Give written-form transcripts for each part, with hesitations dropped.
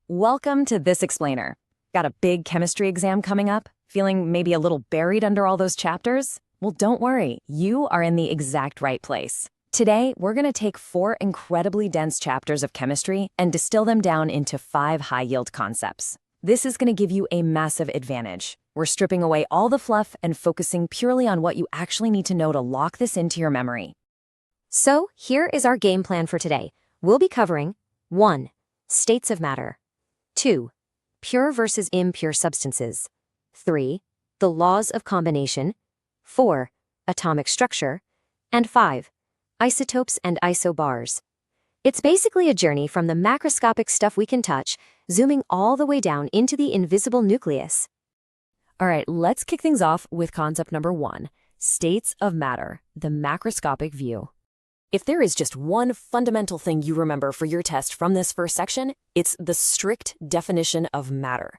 Welcome to This Explainer. Got a big chemistry exam coming up? Feeling maybe a little buried under all those chapters? Well, don't worry. You are in the exact right place. Today, we're going to take 4 incredibly dense chapters of chemistry and distill them down into 5 high-yield concepts. This is going to give you a massive advantage. We're stripping away all the fluff and focusing purely on what you actually need to know to lock this into your memory. So, here is our game plan for today. We'll be covering 1. States of matter. 2. Pure versus impure substances. 3. The laws of combination. 4. Atomic structure. And 5. Isotopes and isobars. It's basically a journey from the macroscopic stuff we can touch, zooming all the way down into the invisible nucleus. All right, let's kick things off with concept number 1, states of matter, the macroscopic view. If there is just one fundamental thing you remember for your test from this first section, it's the strict definition of matter.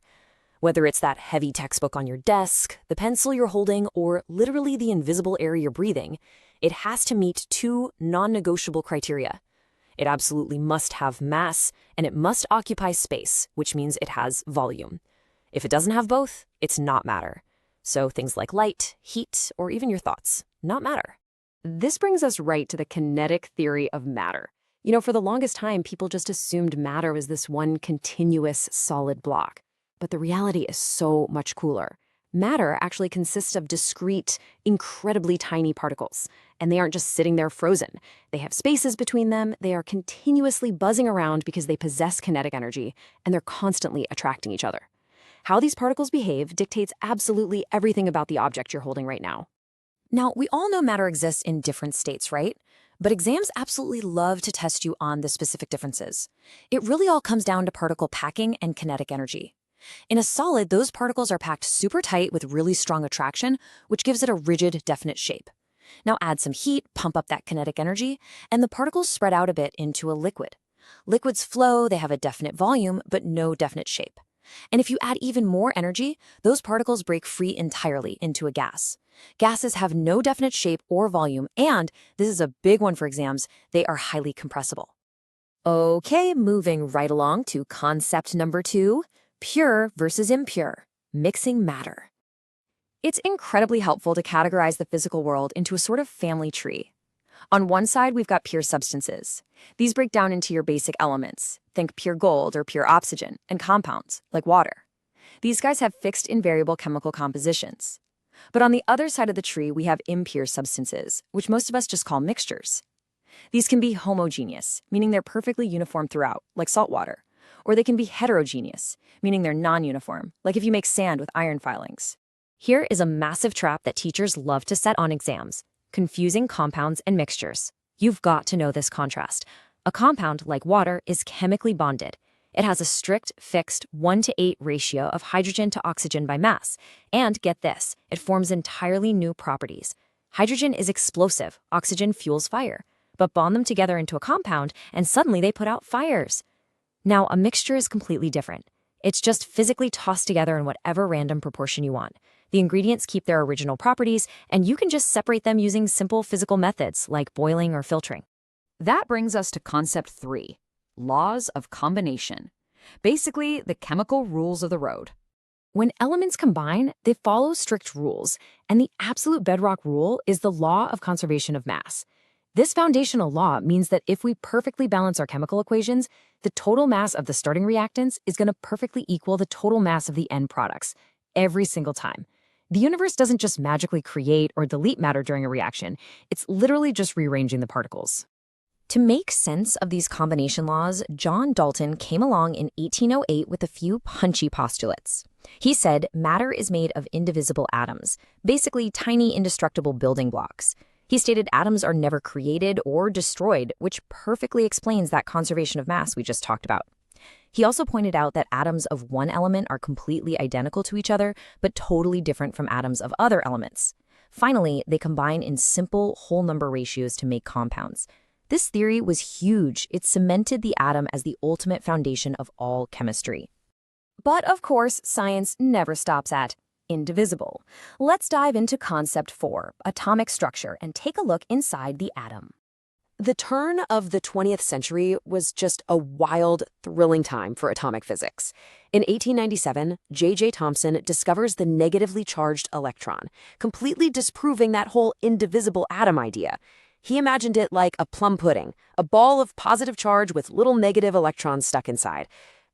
Whether it's that heavy textbook on your desk, the pencil you're holding, or literally the invisible air you're breathing, it has to meet 2 non-negotiable criteria. It absolutely must have mass, and it must occupy space, which means it has volume. If it doesn't have both, it's not matter. So things like light, heat, or even your thoughts, not matter. This brings us right to the kinetic theory of matter. For the longest time, people just assumed matter was this one continuous solid block. But the reality is so much cooler. Matter actually consists of discrete, incredibly tiny particles. And they aren't just sitting there frozen. They have spaces between them, they are continuously buzzing around because they possess kinetic energy, and they're constantly attracting each other. How these particles behave dictates absolutely everything about the object you're holding right now. Now, we all know matter exists in different states, right? But exams absolutely love to test you on the specific differences. It really all comes down to particle packing and kinetic energy. In a solid, those particles are packed super tight with really strong attraction, which gives it a rigid, definite shape. Now add some heat, pump up that kinetic energy, and the particles spread out a bit into a liquid. Liquids flow, they have a definite volume, but no definite shape. And if you add even more energy, those particles break free entirely into a gas. Gases have no definite shape or volume, and, this is a big one for exams, they are highly compressible. Okay, moving right along to concept number 2, pure versus impure, mixing matter. It's incredibly helpful to categorize the physical world into a sort of family tree. On one side, we've got pure substances. These break down into your basic elements. Think pure gold or pure oxygen, and compounds, like water. These guys have fixed invariable chemical compositions. But on the other side of the tree, we have impure substances, which most of us just call mixtures. These can be homogeneous, meaning they're perfectly uniform throughout, like salt water. Or they can be heterogeneous, meaning they're non-uniform, like if you make sand with iron filings. Here is a massive trap that teachers love to set on exams: confusing compounds and mixtures. You've got to know this contrast. A compound, like water, is chemically bonded. It has a strict, fixed 1:8 ratio of hydrogen to oxygen by mass. And get this, it forms entirely new properties. Hydrogen is explosive, oxygen fuels fire. But bond them together into a compound, and suddenly they put out fires. Now, a mixture is completely different. It's just physically tossed together in whatever random proportion you want. The ingredients keep their original properties, and you can just separate them using simple physical methods like boiling or filtering. That brings us to concept 3, laws of combination. Basically, the chemical rules of the road. When elements combine, they follow strict rules, and the absolute bedrock rule is the law of conservation of mass. This foundational law means that if we perfectly balance our chemical equations, the total mass of the starting reactants is going to perfectly equal the total mass of the end products, every single time. The universe doesn't just magically create or delete matter during a reaction, it's literally just rearranging the particles. To make sense of these combination laws, John Dalton came along in 1808 with a few punchy postulates. He said matter is made of indivisible atoms, basically tiny indestructible building blocks. He stated atoms are never created or destroyed, which perfectly explains that conservation of mass we just talked about. He also pointed out that atoms of one element are completely identical to each other, but totally different from atoms of other elements. Finally, they combine in simple whole number ratios to make compounds. This theory was huge. It cemented the atom as the ultimate foundation of all chemistry. But of course, science never stops at indivisible. Let's dive into concept 4, atomic structure, and take a look inside the atom. The turn of the 20th century was just a wild, thrilling time for atomic physics. In 1897, J.J. Thomson discovers the negatively charged electron, completely disproving that whole indivisible atom idea. He imagined it like a plum pudding, a ball of positive charge with little negative electrons stuck inside.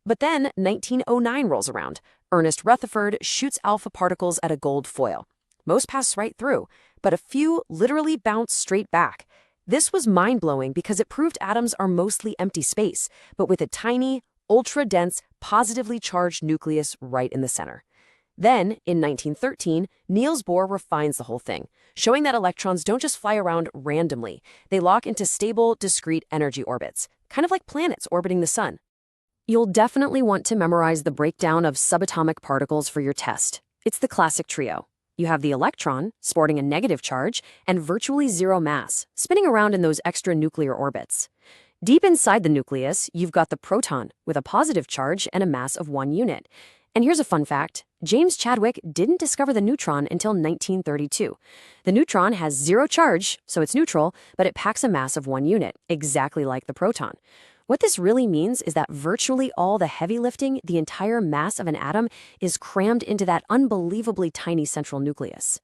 But then 1909 rolls around. Ernest Rutherford shoots alpha particles at a gold foil. Most pass right through, but a few literally bounce straight back. This was mind-blowing because it proved atoms are mostly empty space, but with a tiny, ultra-dense, positively charged nucleus right in the center. Then, in 1913, Niels Bohr refines the whole thing, showing that electrons don't just fly around randomly. They lock into stable, discrete energy orbits, kind of like planets orbiting the sun. You'll definitely want to memorize the breakdown of subatomic particles for your test. It's the classic trio. You have the electron, sporting a negative charge, and virtually zero mass, spinning around in those extra nuclear orbits. Deep inside the nucleus, you've got the proton, with a positive charge and a mass of 1 unit. And here's a fun fact. James Chadwick didn't discover the neutron until 1932. The neutron has zero charge, so it's neutral, but it packs a mass of 1 unit, exactly like the proton. What this really means is that virtually all the heavy lifting, the entire mass of an atom, is crammed into that unbelievably tiny central nucleus.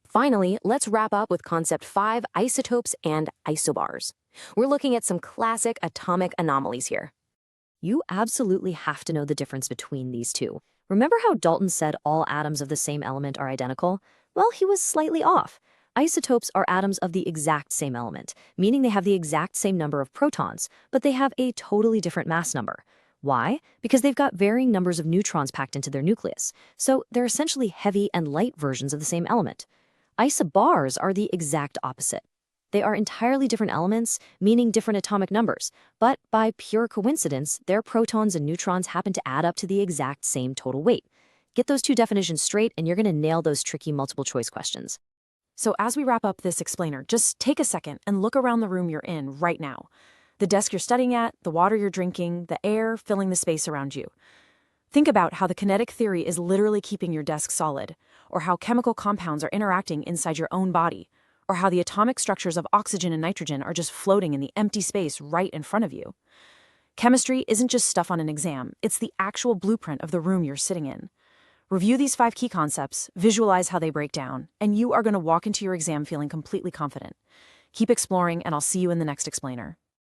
Finally, let's wrap up with concept 5, isotopes and isobars. We're looking at some classic atomic anomalies here. You absolutely have to know the difference between these two. Remember how Dalton said all atoms of the same element are identical? Well, he was slightly off. Isotopes are atoms of the exact same element, meaning they have the exact same number of protons, but they have a totally different mass number. Why? Because they've got varying numbers of neutrons packed into their nucleus, so they're essentially heavy and light versions of the same element. Isobars are the exact opposite. They are entirely different elements, meaning different atomic numbers, but by pure coincidence, their protons and neutrons happen to add up to the exact same total weight. Get those two definitions straight, and you're going to nail those tricky multiple choice questions. So as we wrap up this explainer, just take a second and look around the room you're in right now. The desk you're studying at, the water you're drinking, the air filling the space around you. Think about how the kinetic theory is literally keeping your desk solid, or how chemical compounds are interacting inside your own body, or how the atomic structures of oxygen and nitrogen are just floating in the empty space right in front of you. Chemistry isn't just stuff on an exam, it's the actual blueprint of the room you're sitting in. Review these 5 key concepts, visualize how they break down, and you are going to walk into your exam feeling completely confident. Keep exploring, and I'll see you in the next explainer.